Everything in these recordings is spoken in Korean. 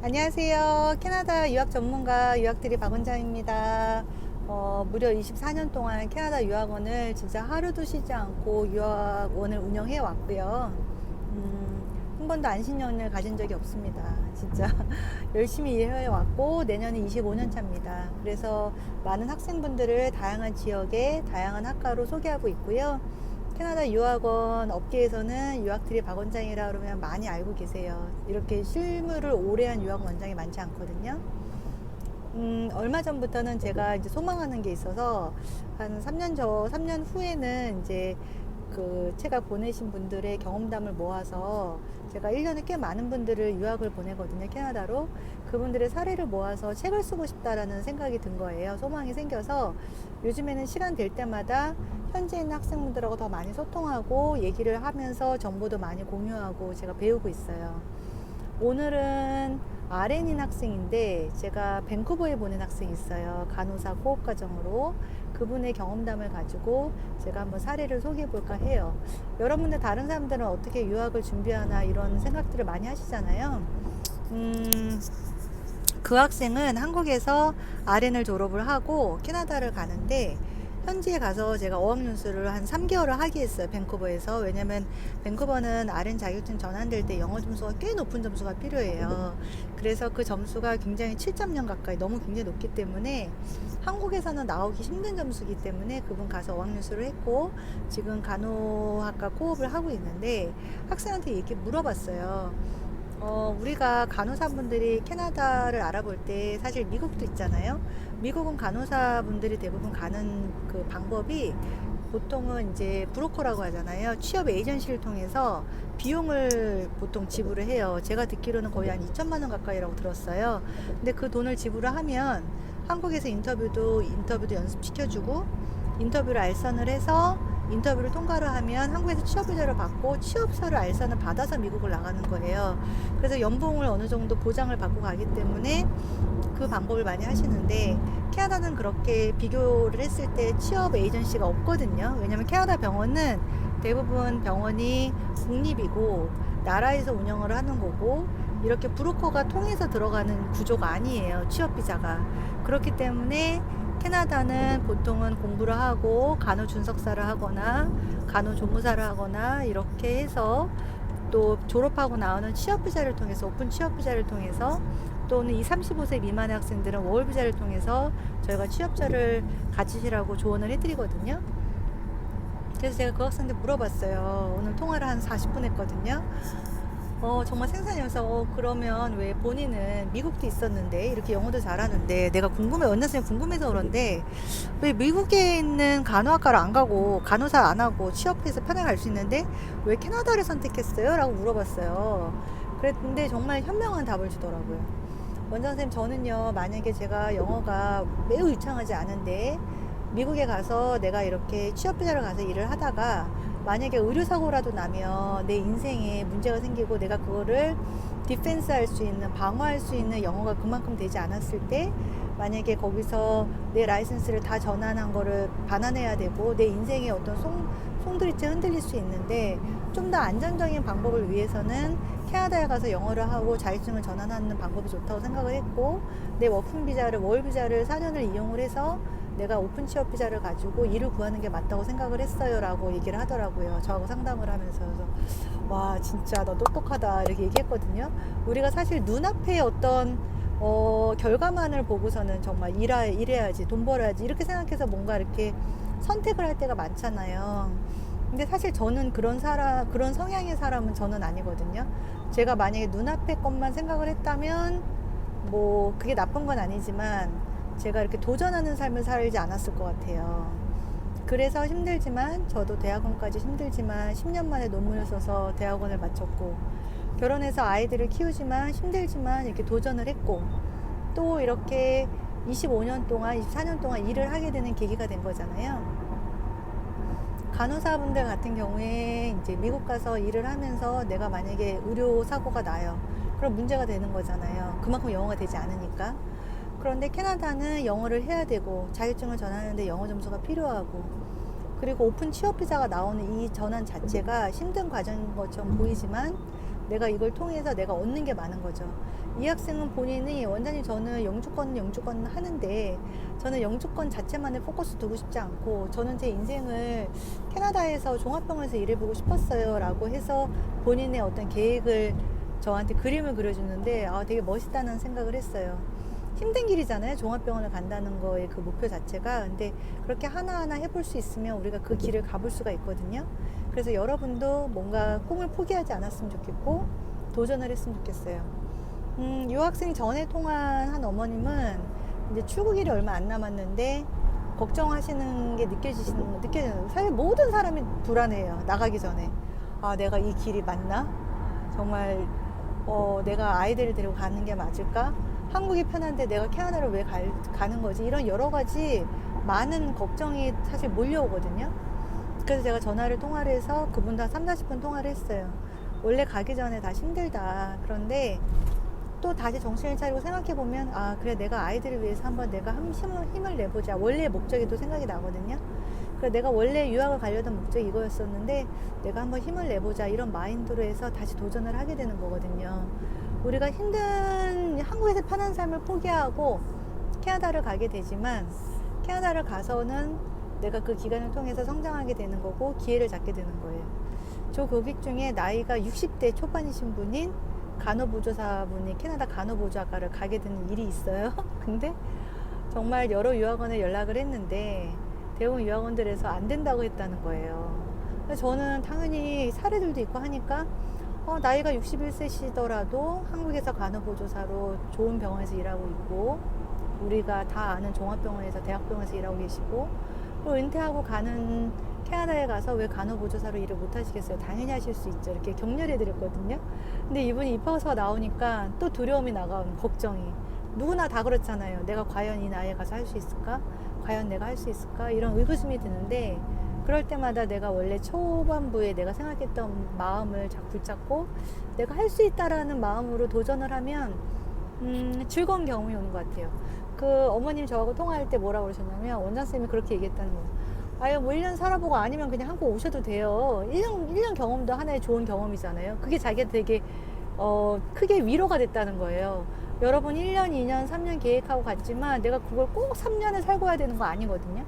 안녕하세요. 캐나다 유학 전문가 유학들이 박원장입니다. 무려 24년 동안 캐나다 유학원을 진짜 하루도 쉬지 않고 유학원을 운영해 왔고요. 한 번도 안신년을 가진 적이 없습니다. 진짜 열심히 일해 왔고 내년이 25년 차입니다. 그래서 많은 학생분들을 다양한 지역에 다양한 학과로 소개하고 있고요. 캐나다 유학원 업계에서는 유학트리 박원장이라 그러면 많이 알고 계세요. 이렇게 실무를 오래 한 유학원 원장이 많지 않거든요. 얼마 전부터는 제가 이제 소망하는 게 있어서 한 3년 후에는 이제 제가 보내신 분들의 경험담을 모아서 제가 1년에 꽤 많은 분들을 유학을 보내거든요, 캐나다로. 그분들의 사례를 모아서 책을 쓰고 싶다라는 생각이 든 거예요. 소망이 생겨서 요즘에는 시간 될 때마다 현지에 있는 학생분들하고 더 많이 소통하고 얘기를 하면서 정보도 많이 공유하고 제가 배우고 있어요. 오늘은 RN인 학생인데 제가 밴쿠버에 보낸 학생이 있어요. 간호사 코업과정으로. 그분의 경험담을 가지고 제가 한번 사례를 소개해 볼까 해요. 여러분들 다른 사람들은 어떻게 유학을 준비하나 이런 생각들을 많이 하시잖아요. 그 학생은 한국에서 RN을 졸업을 하고 캐나다를 가는데 현지에 가서 제가 어학연수를 한 3개월을 하게 했어요, 밴쿠버에서. 왜냐면 밴쿠버는 RN 자격증 전환될 때 영어 점수가 꽤 높은 점수가 필요해요. 그래서 그 점수가 굉장히 7.0 가까이 너무 굉장히 높기 때문에 한국에서는 나오기 힘든 점수이기 때문에 그분 가서 어학연수를 했고 지금 간호학과 코업을 하고 있는데 학생한테 얘기 물어봤어요. 우리가 간호사분들이 캐나다를 알아볼 때 사실 미국도 있잖아요. 미국은 간호사분들이 대부분 가는 그 방법이 보통은 이제 브로커라고 하잖아요. 취업 에이전시를 통해서 비용을 보통 지불을 해요. 제가 듣기로는 거의 한 2천만 원 가까이라고 들었어요. 근데 그 돈을 지불을 하면 한국에서 인터뷰도 연습시켜주고 인터뷰를 알선을 해서 인터뷰를 통과를 하면 한국에서 취업비자를 받고 취업서를 알선을 받아서 미국을 나가는 거예요. 그래서 연봉을 어느 정도 보장을 받고 가기 때문에 그 방법을 많이 하시는데 캐나다는 그렇게 비교를 했을 때 취업 에이전시가 없거든요. 왜냐면 캐나다 병원은 대부분 병원이 국립이고 나라에서 운영을 하는 거고 이렇게 브로커가 통해서 들어가는 구조가 아니에요. 취업비자가. 그렇기 때문에 캐나다는 보통은 공부를 하고 간호준석사를 하거나 간호조무사를 하거나 이렇게 해서 또 졸업하고 나오는 취업비자를 통해서 오픈 취업비자를 통해서 또는 35세 미만의 학생들은 워홀비자를 통해서 저희가 취업자를 가지시라고 조언을 해드리거든요. 그래서 제가 그 학생들 물어봤어요. 오늘 통화를 한 40분 했거든요. 정말 생산해서 그러면 왜 본인은 미국도 있었는데 이렇게 영어도 잘하는데 내가 원장선생님 궁금해서 그런데 왜 미국에 있는 간호학과를 안 가고 간호사 안 하고 취업해서 편하게 갈 수 있는데 왜 캐나다를 선택했어요? 라고 물어봤어요. 그랬는데 정말 현명한 답을 주더라고요. 원장선생님 저는요 만약에 제가 영어가 매우 유창하지 않은데 미국에 가서 내가 이렇게 취업비자를 가서 일을 하다가 만약에 의료사고라도 나면 내 인생에 문제가 생기고 내가 그거를 디펜스 할 수 있는 방어할 수 있는 영어가 그만큼 되지 않았을 때 만약에 거기서 내 라이센스를 다 전환한 거를 반환해야 되고 내 인생의 어떤 송두리째 흔들릴 수 있는데 좀 더 안정적인 방법을 위해서는 캐나다에 가서 영어를 하고 자격증을 전환하는 방법이 좋다고 생각을 했고 내 워킹 비자를 4년을 이용을 해서 내가 오픈 취업 비자를 가지고 일을 구하는 게 맞다고 생각을 했어요 라고 얘기를 하더라고요. 저하고 상담을 하면서. 그래서 와 진짜 너 똑똑하다 이렇게 얘기했거든요. 우리가 사실 눈앞에 어떤 결과만을 보고서는 정말 일해야지 돈 벌어야지 이렇게 생각해서 뭔가 이렇게 선택을 할 때가 많잖아요. 근데 사실 저는 그런 성향의 사람은 저는 아니거든요. 제가 만약에 눈앞의 것만 생각을 했다면 뭐 그게 나쁜 건 아니지만 제가 이렇게 도전하는 삶을 살지 않았을 것 같아요. 그래서 힘들지만 저도 대학원까지 힘들지만 10년 만에 논문을 써서 대학원을 마쳤고 결혼해서 아이들을 키우지만 힘들지만 이렇게 도전을 했고 또 이렇게 25년 동안 24년 동안 일을 하게 되는 계기가 된 거잖아요. 간호사분들 같은 경우에 이제 미국 가서 일을 하면서 내가 만약에 의료 사고가 나요. 그럼 문제가 되는 거잖아요. 그만큼 영어가 되지 않으니까. 그런데 캐나다는 영어를 해야 되고 자격증을 전하는데 영어 점수가 필요하고 그리고 오픈 취업 비자가 나오는 이 전환 자체가 힘든 과정인 것처럼 보이지만 내가 이걸 통해서 내가 얻는 게 많은 거죠. 이 학생은 본인이 원장님 저는 영주권 하는데 저는 영주권 자체만에 포커스 두고 싶지 않고 저는 제 인생을 캐나다에서 종합병원에서 일해보고 싶었어요 라고 해서 본인의 어떤 계획을 저한테 그림을 그려주는데 되게 멋있다는 생각을 했어요. 힘든 길이잖아요. 종합병원을 간다는 거의 그 목표 자체가. 근데 그렇게 하나하나 해볼 수 있으면 우리가 그 길을 가볼 수가 있거든요. 그래서 여러분도 뭔가 꿈을 포기하지 않았으면 좋겠고 도전을 했으면 좋겠어요. 유학생 전에 통한 한 어머님은 이제 출국일이 얼마 안 남았는데 걱정하시는 게 느껴지는 사실 모든 사람이 불안해요. 나가기 전에 내가 이 길이 맞나? 정말 내가 아이들을 데리고 가는 게 맞을까? 한국이 편한데 내가 캐나다를 왜 가는 거지? 이런 여러 가지 많은 걱정이 사실 몰려오거든요. 그래서 제가 통화를 해서 그분도 한 3-40분 통화를 했어요. 원래 가기 전에 다 힘들다. 그런데 또 다시 정신을 차리고 생각해보면 그래 내가 아이들을 위해서 한번 내가 힘을 내보자. 원래 목적이 또 생각이 나거든요. 그래서 내가 원래 유학을 가려던 목적이 이거였었는데 내가 한번 힘을 내보자. 이런 마인드로 해서 다시 도전을 하게 되는 거거든요. 우리가 힘든 한국에서 편한 삶을 포기하고 캐나다를 가게 되지만 캐나다를 가서는 내가 그 기간을 통해서 성장하게 되는 거고 기회를 잡게 되는 거예요. 저 고객 중에 나이가 60대 초반이신 분인 간호보조사분이 캐나다 간호보조학과를 가게 되는 일이 있어요. 근데 정말 여러 유학원에 연락을 했는데 대부분 유학원들에서 안 된다고 했다는 거예요. 저는 당연히 사례들도 있고 하니까 나이가 61세시더라도 한국에서 간호보조사로 좋은 병원에서 일하고 있고 우리가 다 아는 종합병원에서 대학병원에서 일하고 계시고 또 은퇴하고 가는 캐나다에 가서 왜 간호보조사로 일을 못 하시겠어요? 당연히 하실 수 있죠. 이렇게 격려해 드렸거든요. 근데 이분이 입학서가 나오니까 또 두려움이 나가는 걱정이. 누구나 다 그렇잖아요. 내가 과연 이 나이에 가서 할 수 있을까? 과연 내가 할 수 있을까? 이런 의구심이 드는데 그럴 때마다 내가 원래 초반부에 내가 생각했던 마음을 자꾸 붙잡고 내가 할 수 있다라는 마음으로 도전을 하면 즐거운 경험이 오는 것 같아요. 그 어머님 저하고 통화할 때 뭐라고 그러셨냐면 원장쌤이 그렇게 얘기했다는 거예요. 뭐 1년 살아보고 아니면 그냥 한국 오셔도 돼요. 1년 경험도 하나의 좋은 경험이잖아요. 그게 자기한테 되게 크게 위로가 됐다는 거예요. 여러분 1년, 2년, 3년 계획하고 갔지만 내가 그걸 꼭 3년을 살고 와야 되는 거 아니거든요.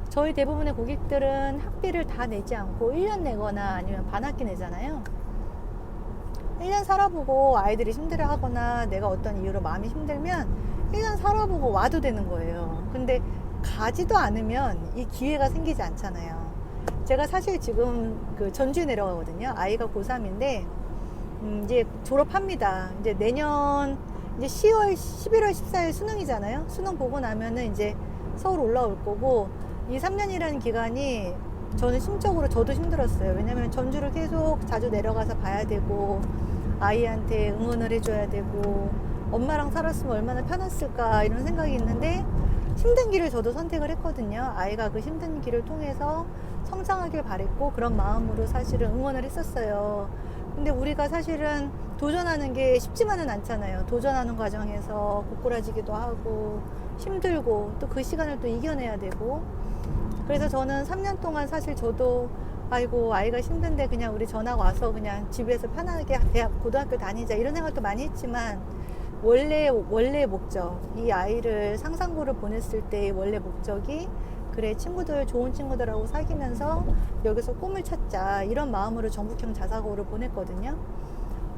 저희 대부분의 고객들은 학비를 다 내지 않고 1년 내거나 아니면 반학기 내잖아요. 1년 살아보고 아이들이 힘들어 하거나 내가 어떤 이유로 마음이 힘들면 1년 살아보고 와도 되는 거예요. 근데 가지도 않으면 이 기회가 생기지 않잖아요. 제가 사실 지금 그 전주에 내려가거든요. 아이가 고3인데 이제 졸업합니다. 이제 내년 이제 11월 14일 수능이잖아요. 수능 보고 나면은 이제 서울 올라올 거고 이 3년이라는 기간이 저는 심적으로 저도 힘들었어요. 왜냐면 전주를 계속 자주 내려가서 봐야 되고 아이한테 응원을 해줘야 되고 엄마랑 살았으면 얼마나 편했을까 이런 생각이 있는데 힘든 길을 저도 선택을 했거든요. 아이가 그 힘든 길을 통해서 성장하길 바랬고 그런 마음으로 사실은 응원을 했었어요. 근데 우리가 사실은 도전하는 게 쉽지만은 않잖아요. 도전하는 과정에서 고꾸라지기도 하고 힘들고 또 그 시간을 또 이겨내야 되고 그래서 저는 3년 동안 사실 저도 아이고 아이가 힘든데 그냥 우리 전학 와서 그냥 집에서 편하게 고등학교 다니자 이런 생각도 많이 했지만 원래 목적 이 아이를 상상고를 보냈을 때의 원래 목적이 그래 좋은 친구들하고 사귀면서 여기서 꿈을 찾자 이런 마음으로 전북형 자사고를 보냈거든요.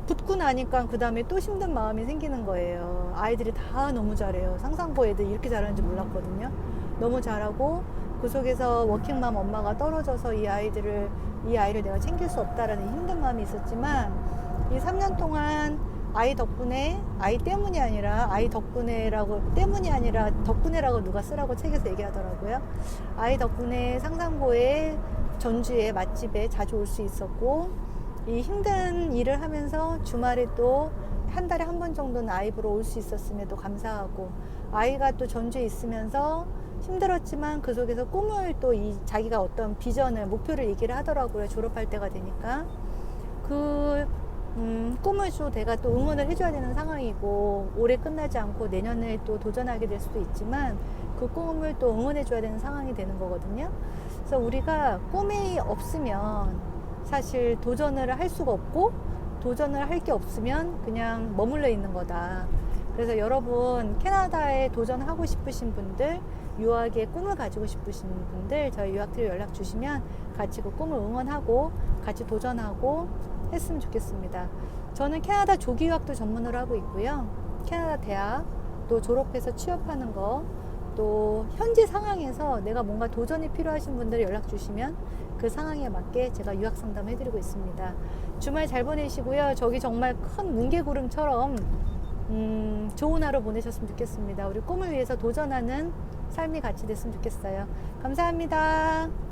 붙고 나니까 그 다음에 또 힘든 마음이 생기는 거예요. 아이들이 다 너무 잘해요. 상상고 애들 이렇게 잘하는지 몰랐거든요. 너무 잘하고 그 속에서 워킹맘 엄마가 떨어져서 이 아이를 내가 챙길 수 없다라는 힘든 마음이 있었지만 이 3년 동안 아이 덕분에 때문이 아니라 덕분에라고 누가 쓰라고 책에서 얘기하더라고요. 아이 덕분에 상상고에 전주에 맛집에 자주 올 수 있었고 이 힘든 일을 하면서 주말에 또 한 달에 한 번 정도는 아이 보러 올 수 있었음에도 감사하고 아이가 또 전주에 있으면서 힘들었지만 그 속에서 꿈을 또 자기가 어떤 비전을 목표를 얘기를 하더라고요. 졸업할 때가 되니까 꿈을 또 내가 또 응원을 해줘야 되는 상황이고 올해 끝나지 않고 내년에 또 도전하게 될 수도 있지만 그 꿈을 또 응원해줘야 되는 상황이 되는 거거든요. 그래서 우리가 꿈이 없으면 사실 도전을 할 수가 없고 도전을 할 게 없으면 그냥 머물러 있는 거다. 그래서 여러분 캐나다에 도전하고 싶으신 분들, 유학의 꿈을 가지고 싶으신 분들 저희 유학팀에 연락 주시면 같이 그 꿈을 응원하고 같이 도전하고 했으면 좋겠습니다. 저는 캐나다 조기 유학도 전문으로 하고 있고요. 캐나다 대학 또 졸업해서 취업하는 거, 또 현지 상황에서 내가 뭔가 도전이 필요하신 분들 연락 주시면 그 상황에 맞게 제가 유학 상담 해드리고 있습니다. 주말 잘 보내시고요. 저기 정말 큰 뭉게구름처럼 좋은 하루 보내셨으면 좋겠습니다. 우리 꿈을 위해서 도전하는 삶이 같이 됐으면 좋겠어요. 감사합니다.